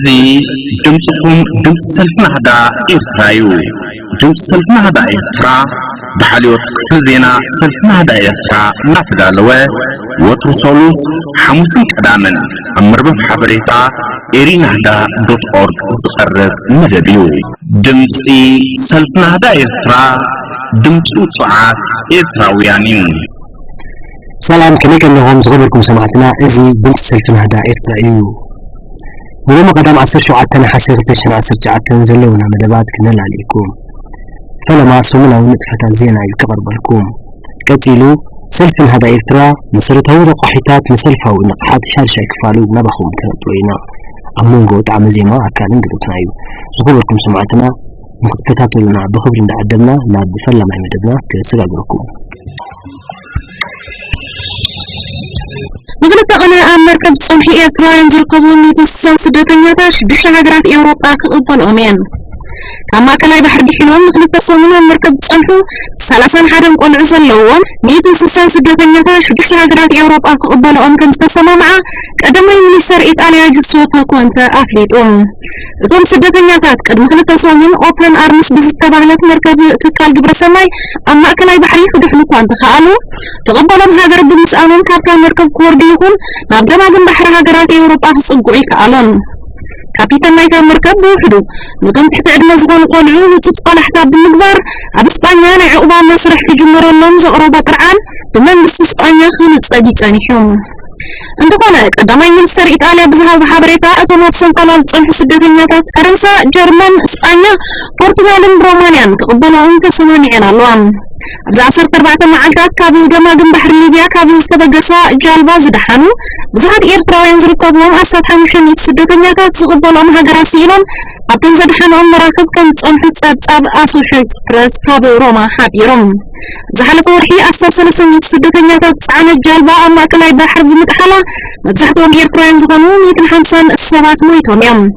زي دمسكم دمس سلفنا هذا إرترايو دمس سلفنا هذا إرترا بحاليوت كفل زينا سلفنا هذا إرترا نافدالوه وترسولوس حموسي كدامن أمربب حبريتا erinahda.org زقرب مدبيو دمسي سلفنا هذا إرترا دمسو طعات إرتراويانين سلام كميك أنهم زغبركم سمعتنا إزي دمس سلفنا هذا إرترايو ولما قدام عصر شعاتنا حسير تشن عصر شعاتنا زلونا مدبات كنال عليكم فلما سمنا ونتفتا زينا يكبر بالكم كتيلو سلفن هذا إرترا نصرته رقحيتات نسلفه ونقحات شارشة كفالو نبخهم تنطوينا أمونغو تعمزي ما أكان ندرتنايو زغبركم سمعتنا نكتاتلنا بخبر عدمنا لا بفلا ما يمدبنا كسقابركم مغلطة أنا مركب صنحي إيرتراين زرقبون نتنسان سدتنياتاش بش هاجرات إيروبا كأبال أمين كما كان بحر بحلوم مغلطة صنحي مركب صنحو سلاسان حرم قول عزل لوم نتنسان سدتنياتاش بش هاجرات إيروبا كأبال أم كنت تسمى معا كأدمي منيسر إيطاليا جسوطها كوانت أفليت إتوم سدتنياتات كد مغلطة صنحي أوبن أرمس بزتباهلات مركب تكال قبر سماي أما كان بحري خدحلو كوانت خالو تقبلهم هاجر بمسألون كابتن مركب كوردي يكون نابدما جنب بحر هاجرات أوروبا خصقوعي كألون كابتن نايتا مركب بوحدو نتم تحت عدنا زغون قولعو وتتقال حتى بالمقبار أبسبانيا نعقوبا مسرح تجمر اللون زغروبا قرعان بمن بسسبانيا خلط صديقاني حوم عندنا قدامي منستر إيطاليا بزها بحبريتا أتوم أبسن قلال تصنح سدتنياتات فرنسا جرمن إسبانيا بورتغال رومانيا تقبلون كسمانيين اللوان أبزا عصر تربعة معالكات كابل جمع جنب بحر ليبيا كابل استبقسا جالبا زدحانو بزهاد إيرتراوين زرقبون أسات حمشن يتسدتنياتات تقبلون هاجراسيلون أبتن زدحانو مراخب كان تصنحو تساب أسوشيز برس كابل روما حابيرون زحالة ورحي أسات سلسل يتسدتنياتات تسعانة جالبا أما كلاي بحر بمتحلة متزحتهم إيرتراوين زغنون يتن حمسان السبات مويتون يوم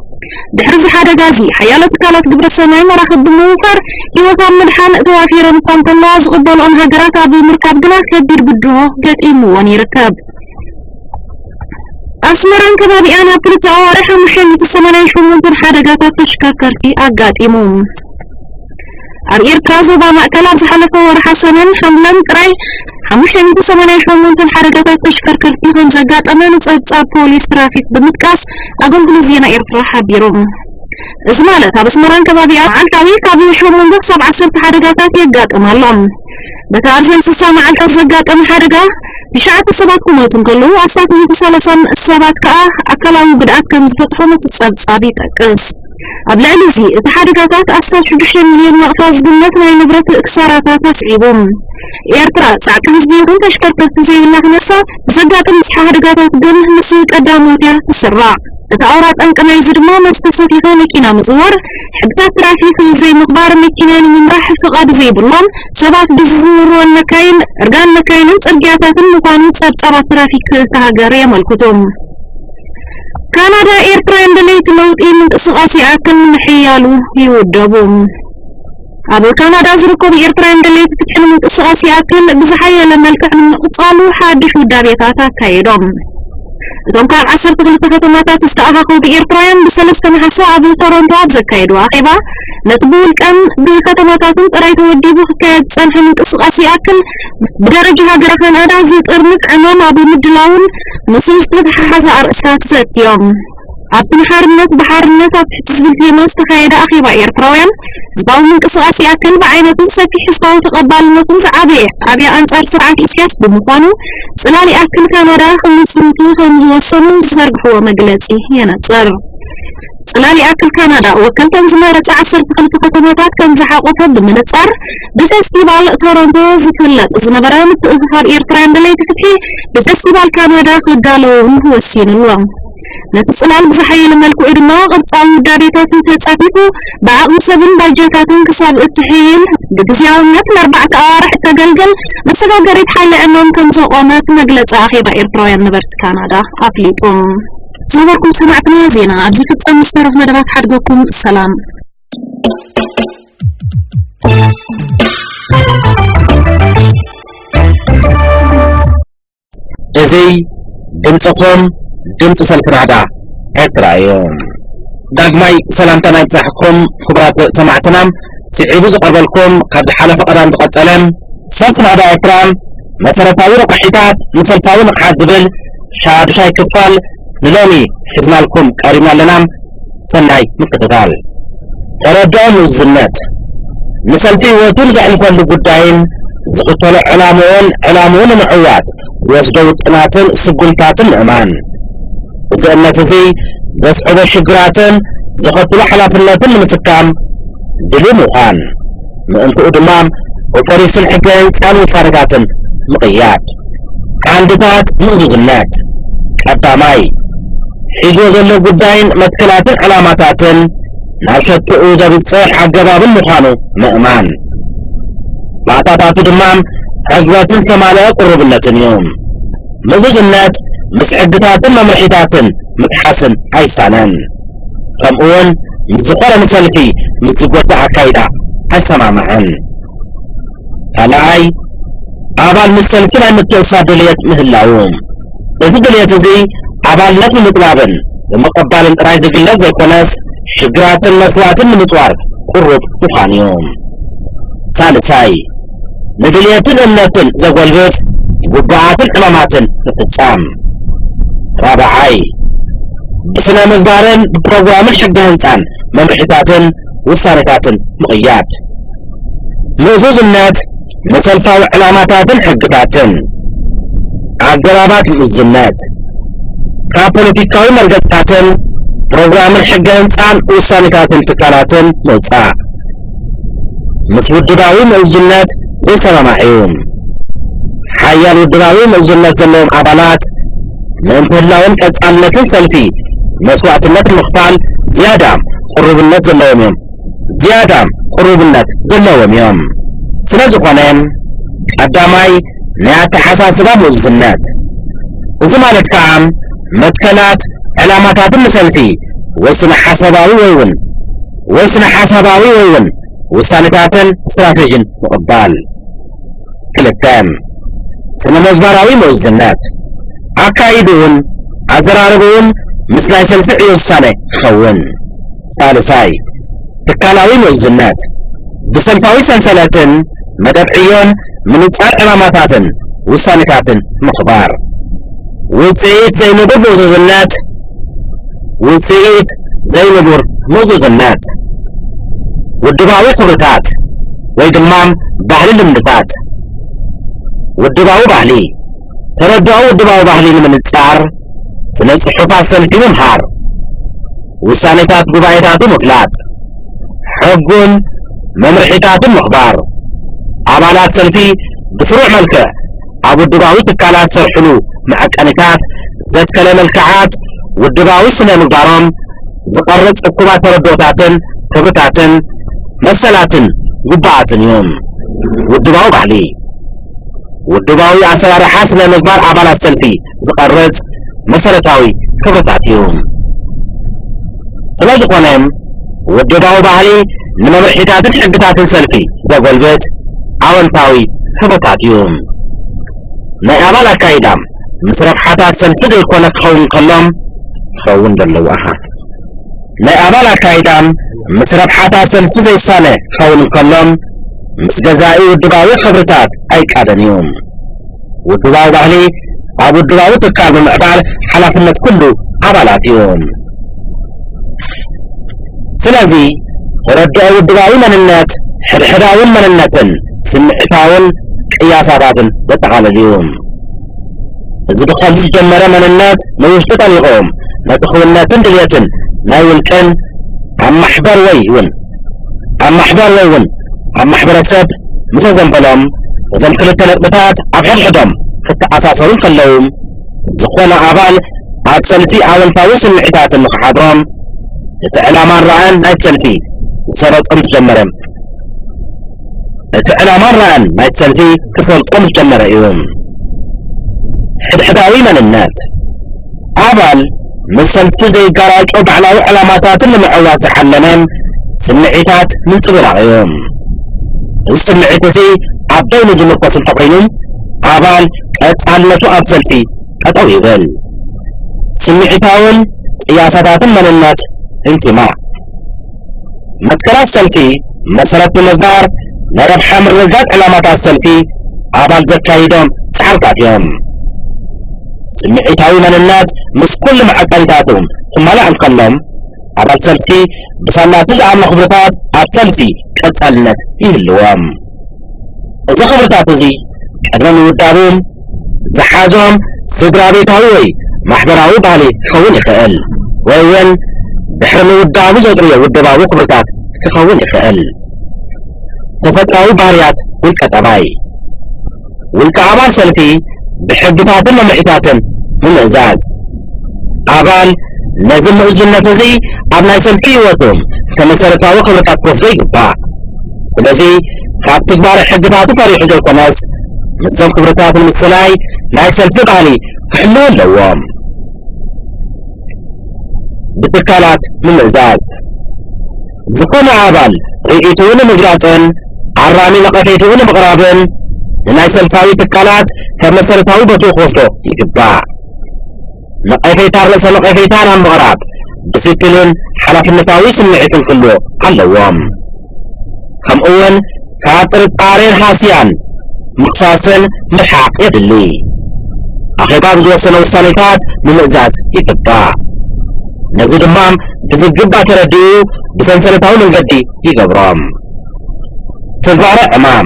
دحرز حدا غازي حيالة كالات قبر السماي مراخب بموفر يوطام مدحان توافير مقامت الله زقبال أم هاجرات عبد المركب قنا كبير بدوه قد إيموان يركب أسمران كبابي أنا كنت أوارحة مشان يتسمنين شو منتن حدا قاتا تشكاكرتي أقاد إيموم أرير كازو بمأكلات زحلقة ورحسنين حملان كراي حمشان يتسمنين شو منتن حدا قاتا تشكاكرتي خمزاقات أمانة أبصاب بوليس ترافيك بمتكاس أقول بنزينا إرتراحة بيروم زمالة بسمران كبابي عالتاوي كابي شو منذ 7 حرقات يقات أمالهم بتعرسين سسا معالتا زقات أم حرقة 9 سبات كموتن كلو أسات 130 السبات كأه أكلاو قدعات كم زبطحومة السابي تأكس قبل علزي الحرقات أسات 6 مليون مقفاز قمت لأي نبرة إكساراتات تعيبهم إيرترا تعكس بيهم تشكركت زي الله نسا زقات مسح حرقات قمه مسيك أداماتها تسرع تتعورات أنقنا يزدما مستسفيخة مكينة مزور حقتات ترافيك زي مخبار مكينة يمراح فقاد زي بلان سبات بززورو النكاين ارقان نكاين ترقياتات المقانو تسابت ترافيك تهاجرية مالكتوم كندا إيرتراين دليت موتي من تسقاسي أكل من حيالو يودبوم أبو كندا زركوب إيرتراين دليت فتحن من تسقاسي أكل بزحية لما الكحن من قصالو حادش ودابيتاتا كايدوم إذن كان 10 ختمات استأخذوا بإيرتراين بسلسة محسا أبو تورنتو أبزكايدو أخيبا نتبول كان بختمات رأيت وديبو حكاية سنح من تسقاسي أكل بدرجة هاجرة كان أدازت إرمت عنوان أبو مدلاون نصوص تتححز أرأسات 6 يوم أبتن حارنت بحارنت أبتحتزبل تيمان استخايدة أخيبا إيرتراين زباو من تسقاسي أكل بعينة سفي حسباو تقبال نطنز أبي أنصار سرعة إسياس بمقانو سلالي أكل كندا خمسنتو خمزوصنو زرقحو مقلتي ينصر سلالي أكل كندا وكلتن زمارة 10 ختمات كان زحاقوتا بمنصر بفستيبال تورنتو زفلت زنبران تأخفار إيرتراين دلي تفتحي بفستيبال كندا خدالو هو السين الوام نتصلال بزحي لما الكوئرنا غرصاو داريتات تتصافيكو بعقم سبن باجاتاتن كساب التحيين بقزياونات 4 أوارح تقلقل بسقا قريب حالي أنهم كنزقومات مقلت آخيبا إيرتراين نبرت كندا أفليكم صبركم سمعتنا زينا أبزي فتسام مسترف مدبات حدقكم السلام إزي دمتكم دمت سلفنادا إرترايون داغماي سلامتنا يبصحكم خبرات سمعتنا سعيبو زقبلكم قد حلف قدام تقصلن سلفنا دا اكرام مسرتاوي رقحيتات نسلفاوي نقحات زبل شاب شاي كفال نلومي حزنا لكم قريبنا لنا سناي مكتتال تردون الزنات نسلفي وطول زحلفون لقدائن زغطول علامون معوات ويسدو تناتن سقلتاتن امان زئنة زي زسعب الشقراتن زخطول حلافلاتن المسكام دلو مقان مأنتو ادمام وفريس الحقين كانوا صارتاتن مقيات عندتات مؤززنات قداماي حيزو زلو قدائن مدكلاتن علاماتاتن نابشت اوزا بتصيح عقباب المخانو مأمان بعطاتاتو دمام حزواتن ثمانية قربناتن يوم مزوزنات مسحقتاتن ممرحيتاتن متحسن هايسانن كمون مزخورة مسلفي مزقوطة عكايدة هايسانا معن هلاي عبال مسلفين عن متوسع دوليات مهلاوم إذا دوليات زي عبال نتو مطلابن ومقبال رايز قلت زي كوناس شقراتن مسواتن متوار قرب مخان يوم ثالثاي مدلياتن امناتن زقوال بيت قبعاتن اماماتن تتسام رابعاي بسنا مزبارن ببروغرام الحق هنسان ممرحتاتن وصانتاتن مقياد مؤزوز النات مسلفاو علاماتاتن حقتاتن عقرابات مؤزنات كابوليتيكاوي مرقتاتن بروغرام الحق هنسان وصانتاتن تكالاتن موصا مسود دباوي مؤزنات وصلا معيوم حيان الدباوي مؤزنات زلهم عبالات من تلاون كتسالتن سلفي مسوعتنات المختال زيادة قربنات زلهم يوم زيادة قربنات زلهم يوم سنزقونين قداماي نيات حساسبا مؤزنات زمانت كعام مدكلات علاماتات المسلفي وسنا حسباوي ويون وسانتاتن استراتيجين مقبال كلتام سنة مجبراوي مؤزنات عكايدون عزراربون مثل سلفعي السنة خون ثالثاي تكالاوي مؤزنات بسلفاوي سلسلاتن مدبعيون من اتصال علاماتاتن وسانتاتن مخبار وزيت زي نبور موزوزنات والدباوي خبرتات ويدمام بحلي المدتات والدباوي بحلي تردعوا والدباوي بحلي من السعر سنة صحفات سلفي ممهار وسانتات قبايتات مفلات حقون ممرحيتات مخبار عمالات سلفي بفروع ملكة أبو الدباوي تكالات سرحلو مع كانتات ذات كلام الكعات والدباوي سنة مقدارهم زقرت عقوبات تردوتاتن خبرتاتن مسلاتن قبعاتن يوم والدباوي بحلي والدباوي عسرار حاسن مقبار عبالات سلفي زقرت مسلتاوي خبرتات يوم سلاج قنام والدباوي بحلي لما مرحيتاتن حقتاتن سلفي زقوا البيت عوانتاوي خبرتات يوم نعمل كايدام مسرب حتى سلفي زي كونك خون دلوها نعمل كايدام مسرب حتى سلفي زي السنة خون كلهم مسجزائي والدباوي خبرتات أي كادن يوم والدباوي بحلي أبو الدباوي تكال من معبال حلافنة كله عبالات يوم سلازي ردعوا الدباوي من النت حداون من النتن سمعتاون قياساتاتن تتعال اليوم إذا دخل جمرة من النت موجتة اليوم ما تخوناتن دليتن ما يمكن عم محبر ويون عم محبر السب مثل زنبلهم زنبلت الأقبطات عبر حدهم حتى أساسهم كلهم زخونا عبال عاد سلفي عوان طاوس المحيطات المخحادرهم يتعلامان رأان نايت سلفي صارت أمس جمرة يتعلامان رأان نايت سلفي كسرت أمس جمرة يوم حداوي من الناس عبال مسلفي زي قراج على علاماتات المعوات حلنان سمعيتات من صبر يوم السمعيت زي عبدين زي مقصد تقينهم عبال اتعلمتو أبسلفي أطوي بل سمعيتاون قياساتات من الناس انتماء متكلات سلفي مسرت المقدار نربح مرقات علامات السلفي عبال زكايدهم سحرتاتهم سمعيتاوي من الناس مس كل معقلتاتهم ثم لا انقلهم عبال سلفي بصلا تزعم خبرتات السلفي كتسالنت يهلوهم إذا خبرتات زي قدمهم يودابهم زحازهم سدرا بيتاوي محبراوي بالي خون يخيل وين بحرم يودابو زدريا ودبابو خبرتات كخون يخيل تفتراوي باريات والكتباي والكعبان سلفي بحبتات المحيطات من إعزاز عبال لازم مؤذن نفسي عبنا سلفي وطم كمسارتاوي خبرتات بصري قبا سلفي كاب تكبار حبتات فريح زي القناس مسلم خبرتات المسلاي لا يسلفي بالي كحلو اللوام بتكالات من إعزاز زكون عبال رئيتون مجراتن عرامي نقفيتون مغرابن لنا سلفاوي تكالات كمسارتاوي بطوخ وصلو يقبع نقفيتار لسا نقفيتار هم مغراب بسيبلين حلاف النتاوي سمعيتن كله اللوام كم اول كاتر طارين حاسيان مقصاصن مرحاق يدلي اخي باب زوسنا وصانيتات من إعزاز يقبع نزيد امام بزقبع ترديو بسنسلتاوي من قدي يقبرام تزبارة امام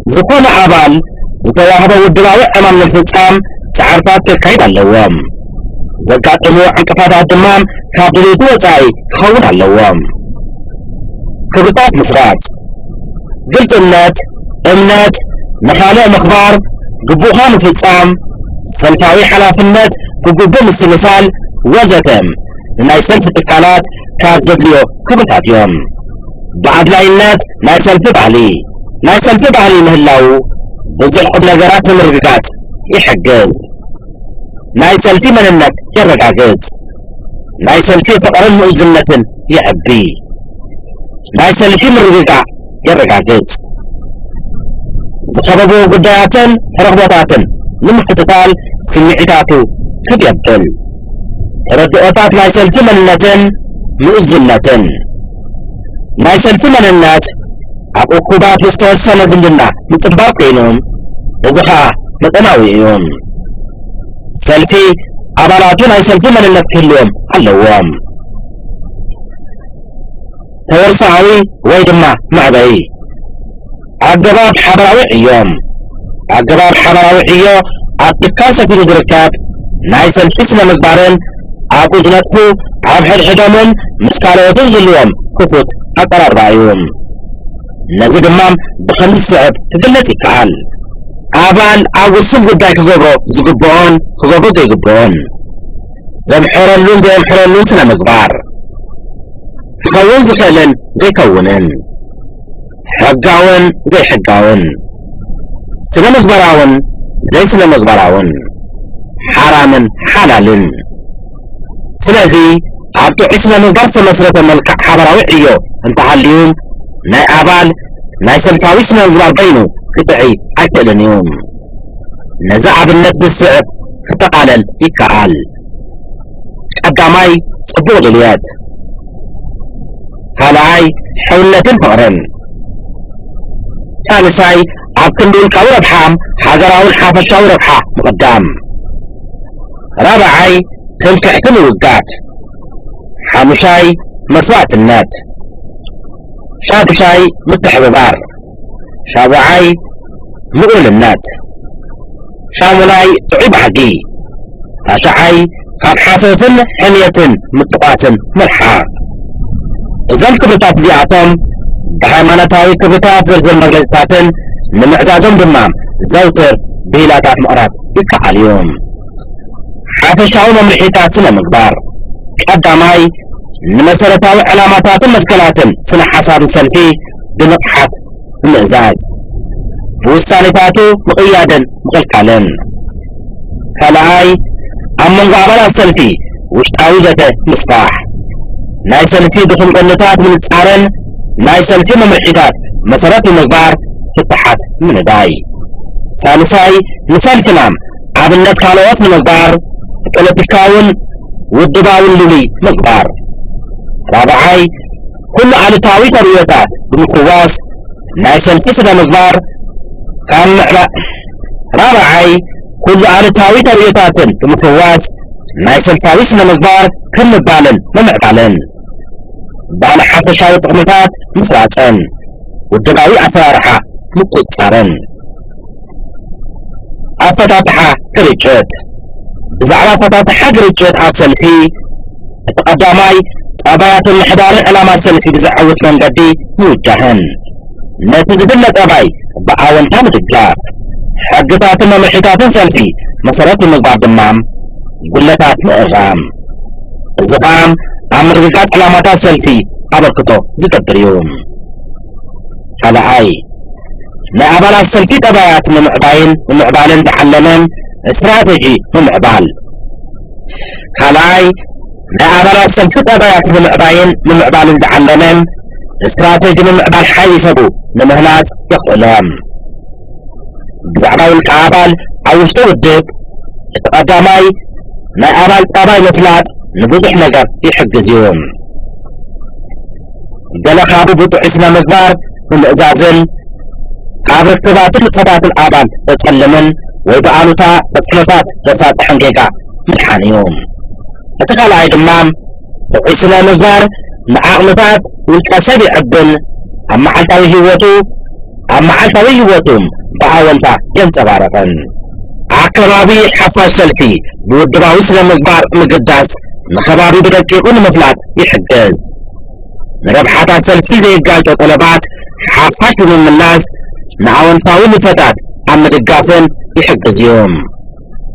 زخون عبال زتواهب ودراوي امام نفسام سعرتات تكايد اللوام زقات امو عنكفات الدمام كابدليتو وصاي خون اللوام كبرتات مسرات قلت النات امنات مخالع مخبار قبوها مفتصام سلفاوي حلافنات قبوبو مستمثال وزتم ناي سلف التكالات كاب زدليو كبرتات يوم بعد لاينات ناي سلف بعلي ناي سلف بعلي مهلاو بزح بلغرات المرققات يحجز ناي سلفي من النت يرقاقز ناي سلفي فقر المؤذنة يعبي ناي سلفي مرققا يرقاقز زخببو قداياتن ترغبطاتن لمحتطال سمعيتاتو كبيبل تردؤتات ناي سلفي من النتن مؤذنة ناي سلفي من النت عقوبات مستوسنة زمدنا مطباق كينهم إذا متناوي يوم سلفي عبالاتون هاي سلفي من النت كلهم اللوام تورسعوي ويدما معبعي عقباب حبراوي عيوم عقباب حبراوي عيو عالتكاسة في نزركاب ناي سلفي سنة مقبارن عاقوز نتفو عبحر حدامن مسكالوتن زلوام كفوت أقرار بعيوم نزيد امام بخمس سعب تقلتي كعال عبال عاوسم قداي كغبرو زقبون كغبرو زي قبون زمحرلون سنة مقبار خون زخيلن زي كونن حقاون زي حقاون سنة مقبراون زي سنة مقبراون حرامن حلالن سلازي عبدو عسنا مقبار سمسرة ملكع حبراوي عيو انت حاليوم ناي عبال ناي سلفاوي سنة مقبار بينو كتعي عثلن يوم نزع بالنت بالسعب كتقالل يكعال قداماي صبوغ اليات هالاي حولة فقرن ثالثاي عبكن دول كاو ربحام حاجراون حافشاو ربحا مقدام رابعاي تنكحتن وقات حامشاي مسوات النات شابشاي متحببار شابعاي مقول النات شاملاي تعيب حقي تاشعاي كاب حاسوتن حميتن متقاسن مرحا إذن كبتات زيعتهم بحيمانتاوي كبتات زرزر مجلساتن من إعزازهم دمام زوتر بهلاتات مقراب يكع اليوم حافشاو مملحيتات سنة مقبار قداماي نمسرتاوي علاماتات مسكلاتن سنة حساب السلفي بنقحات من إعزاز بوسانيتاتو مقيادا مقلقالن كالاي أمن قابل السلفي وشتاوزته مصباح ناي سلفي دخل قنتات من السعرن ناي سلفي مملحيتات مسارات المقبار فتحات من داي ثالثاي نسال سلام عبنت كالوات من مقبار قلتكاون والدباون لولي مقبار رابعاي كل علتاوي تريوتات بمفواس ناس الفسد مقبار كان رابعاي كل علتاوي تريوتات بمفواس ناس الفاوس مقبار كل بالن ومعبالن بعد حفشاوي طقمتات مسراتن والدقاوي أثارها مقصارن أفتاتها كريتشت بزعلا فتاتها كريتشت أبسلفي تقداماي أبايات المحدار علامة سلفي بزعوت من قدي موجهن نتزدل أباي بأون تامد الجاف حقتات ومحيطات سلفي مسارات المقبار دمام قلتات مؤرام الزقام عمر رقات علامات سلفي أبركتو زكبر يوم فلعاي نعبال السلفي تبايات ومعباين ومعبالين تعلمن استراتيجي ومعبال خلاي نعبال السلفي تبايات ومعبالين تعلمن استراتيجي ومعبال حي سبو نمهلات يخلام بزعباين كعبال عوشتو الدب تقداماي نعبال تباي مفلات نبوضح نقر يحقز يوم قال خابو بطعسنا مقبار والإزازن كاب ركتبات الخطات الآبان تتسلمن ويبقالوتا تسحلطات تساط حنقيقا ملحان يوم اتخال عيد المام وعسنا مقبار معاقمتات والكسب عبن أما حالتاوي هوتوم بقاونتا ينصبارفن عكرابي حفا السلفي بودباوي سنا مقبار مقداس نخبابي بدقيقون مفلات يحجز نربحات السلفي زي قالتو طلبات حافات من الناس نعاونتاوي لفتات عم دقافن يحجز يوم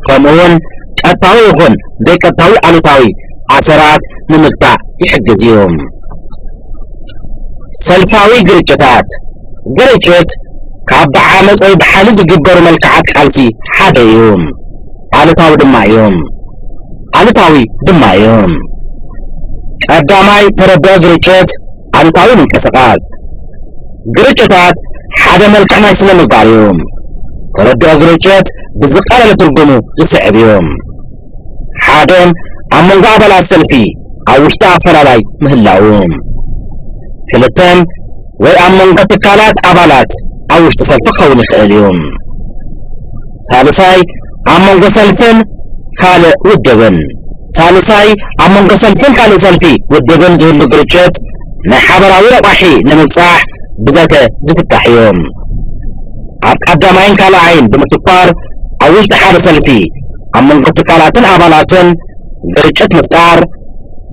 كمون قطاوي يخون زي قطاوي علوتاوي عصرات نمقطع يحجز يوم سلفاوي قريتشتات قريتشت كعب عامز أي بحالز قبر ملكعات خالسي حاجة يوم علوتاوي دماء يوم قداماي تربى قريتشت علوتاوي من كسقاز قريتشتات حاجة ملكعنا سلم البار يوم تربى قريتشت بزقالة لترقمو تسعب يوم حاجة عمون قابل السلفي عوشتا فلالاي مهلاوم كلتم وعمون قتكالات عبالات عوشتا سلفقه ونخيل يوم ثالثاي عمون قسلفن كالي ودبن ثالثاي عمون قسلفن كالي سلفي ودبن زهن بقريتشت نحبراوي رقاحي نمبصاح بذاته زفتح يوم قدامين كالعين بمتقار عوشتا حال سلفي عمون قتكالاتن عبالاتن قريتشت مفتار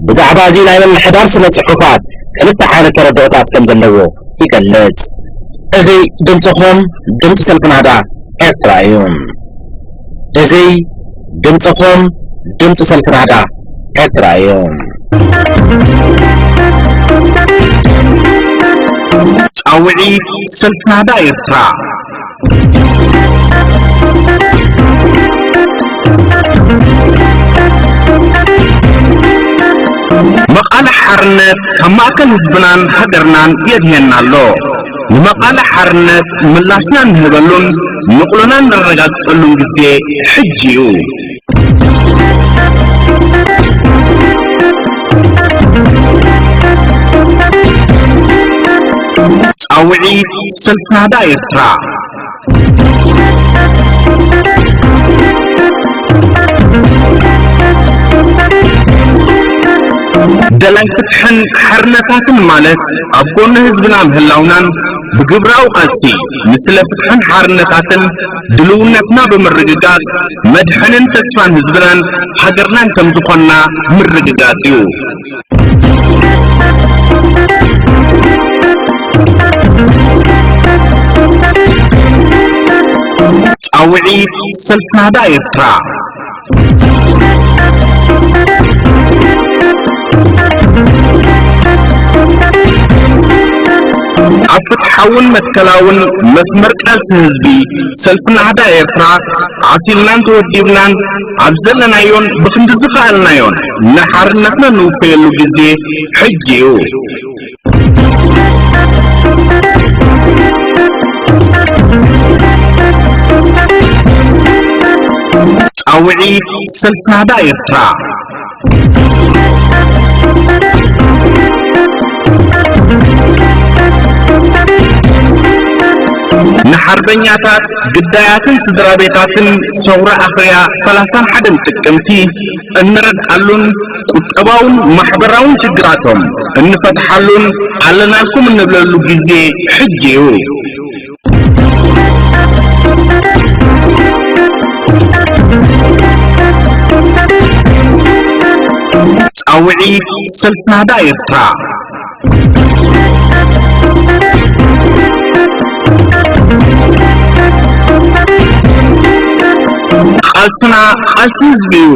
بزعبا زي لايمن الحدار سنة صحفات كانت حالة تردوتات كم زنوو يقلت ازي دمتخم دمت سلفن هذا اترايوم ازي دمتخم دمت سلفن هذا اترايوم أوعي سلفن هذا اترا مقال حرنت كما أكل هزبنان هدرنان يدهن الله مقال حرنت ملاسنا نهبلون نقلنا نرغات سألون جزي حجيو أوعي سلسة دايرترا دلان فتحن حرنتاتن مالت أبقون هزبنا مهلاونان بقبراو قاسي مثل فتحن حرنتاتن دلونتنا بمرققات مدحنن تسفان هزبنان حقرنان كمزقنا مرققاتيو أوعي سلسة دايرترا أفتحون متكلاون مسمر كالس هزبي سلفنا عدا إيرترا عسيلنان توديبنان عبزلنا يون بخند زخالنا يون نحرنتنا نوفيلو جزي حجيو أوعي سلفنا عدا إيرترا نحربنياتات قداياتن سدرابيتاتن سورة أخريا 31 تكمتي النرد قالون قطباون محبراون شجراتهم النفتحالون علنا لكم النبللو جزي حجيو أوعي سلسادة إرترا قالسنا قالسيز بيو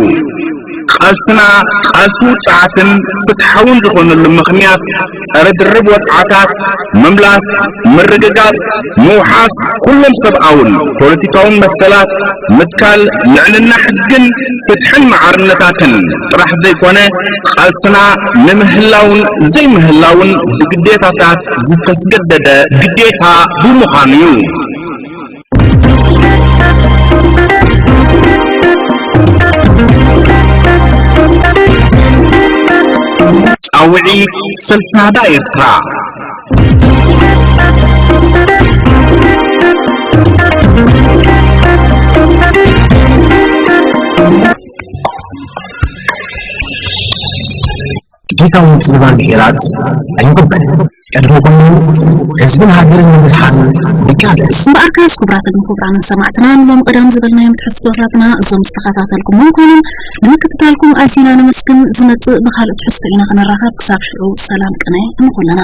قالسنا قالسو تعاتن فتحون زخون المخنيات أرد الرب وطعاتات مملاس مرققات موحاس كلهم سبقاون بوليتيكاون مسلات متكال لعننا حقن فتحن معارنتاتن راح زي كونه قالسنا نمهلاون زي مهلاون بقديتاتات زي تسقدد قديتا بمخانيو أوعي سلسادة إرترا ጌታውን ጽባን ሄራት አይንቆበል ቀድሞውን ህዝብን ሀገርን ምልሓን ቢቃለስ በአርካስ ኩብራትን ኩብራን ሰማዕትና ሎም ቀዳም ዝበልና የምትሕስተታትና እዞም ዝተኸታተልኩም ኮይኖም ንምክትታልኩም አዚና ነመስግን ዝመጽእ በኻልእ ትሕዝቶ ኢና ከነራኸብ ክሳብ ሽዑ ሰላም ቅነ እንኩለና